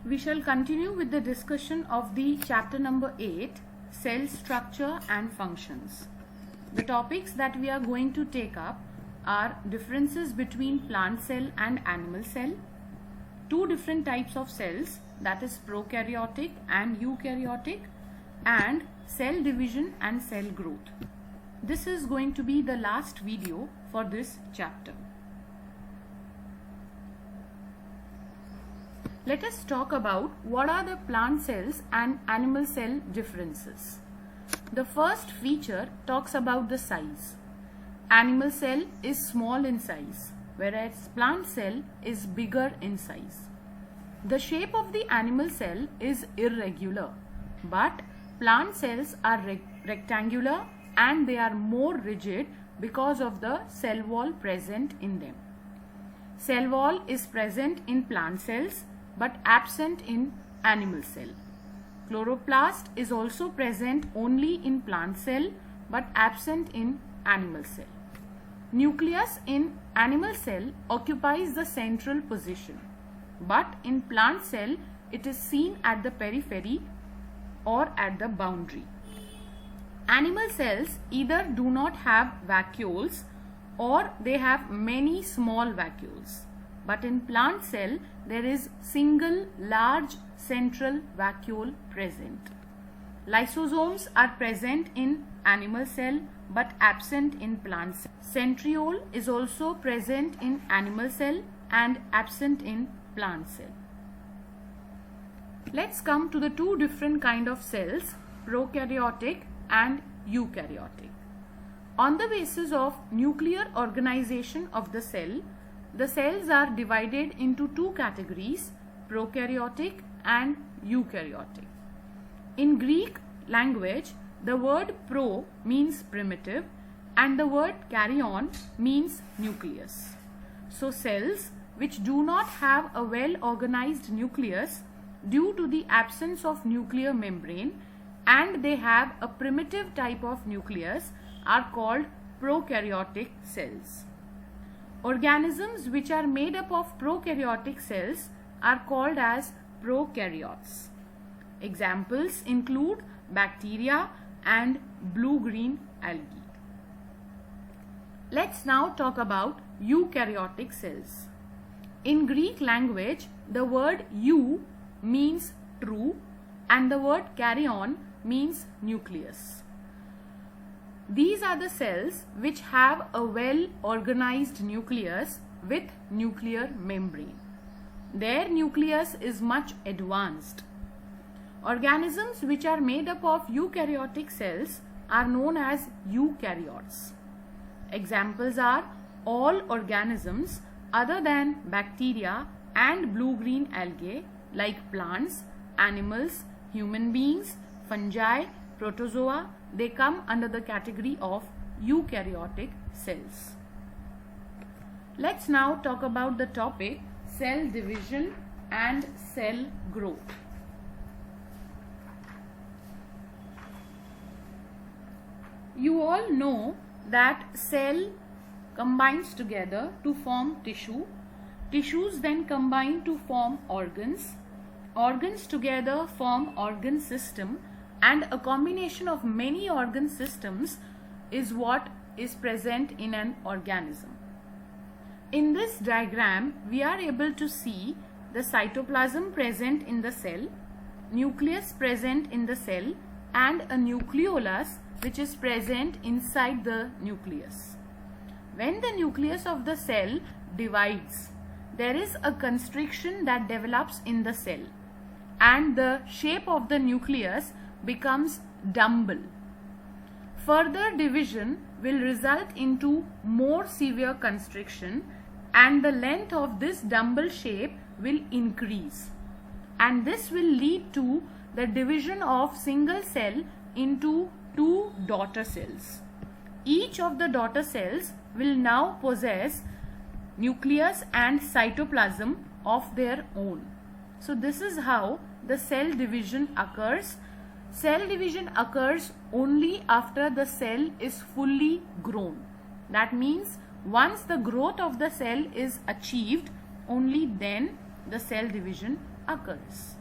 We shall continue with the discussion of the chapter number 8, cell structure and functions. The topics that we are going to take up are differences between plant cell and animal cell, two different types of cells, that is prokaryotic and eukaryotic, and cell division and cell growth. This is going to be the last video for this chapter. Let us talk about what are the plant cells and animal cell differences. The first feature talks about the size. Animal cell is small in size, whereas plant cell is bigger in size. The shape of the animal cell is irregular, but plant cells are rectangular and they are more rigid because of the cell wall present in them. Cell wall is present in plant cells but absent in animal cell. Chloroplast is also present only in plant cell but absent in animal cell. Nucleus in animal cell occupies the central position, but in plant cell it is seen at the periphery or at the boundary. Animal cells either do not have vacuoles or they have many small vacuoles. But in plant cell, there is single large central vacuole present. Lysosomes are present in animal cell but absent in plant cell. Centriole is also present in animal cell and absent in plant cell. Let's come to the two different kind of cells, prokaryotic and eukaryotic. On the basis of nuclear organization of the cells are divided into two categories, prokaryotic and eukaryotic. In Greek language, the word pro means primitive and the word karyon means nucleus. So cells which do not have a well-organized nucleus due to the absence of nuclear membrane and they have a primitive type of nucleus are called prokaryotic cells. Organisms which are made up of prokaryotic cells are called as prokaryotes. Examples include bacteria and blue-green algae. Let's now talk about eukaryotic cells. In Greek language, the word eu means true and the word karyon means nucleus. These are the cells which have a well-organized nucleus with nuclear membrane. Their nucleus is much advanced. Organisms which are made up of eukaryotic cells are known as eukaryotes. Examples are all organisms other than bacteria and blue-green algae like plants, animals, human beings, fungi, protozoa. They come under the category of eukaryotic cells. Let's now talk about the topic cell division and cell growth. You all know that cell combines together to form tissue. Tissues then combine to form organs. Organs together form organ system. And a combination of many organ systems is what is present in an organism. In this diagram, we are able to see the cytoplasm present in the cell, nucleus present in the cell, and a nucleolus which is present inside the nucleus. When the nucleus of the cell divides, there is a constriction that develops in the cell, and the shape of the nucleus becomes dumbbell. Further division will result into more severe constriction and the length of this dumbbell shape will increase, and this will lead to the division of single cell into two daughter cells. Each of the daughter cells will now possess nucleus and cytoplasm of their own. So this is how the cell division occurs. Cell division occurs only after the cell is fully grown. That means once the growth of the cell is achieved, only then the cell division occurs.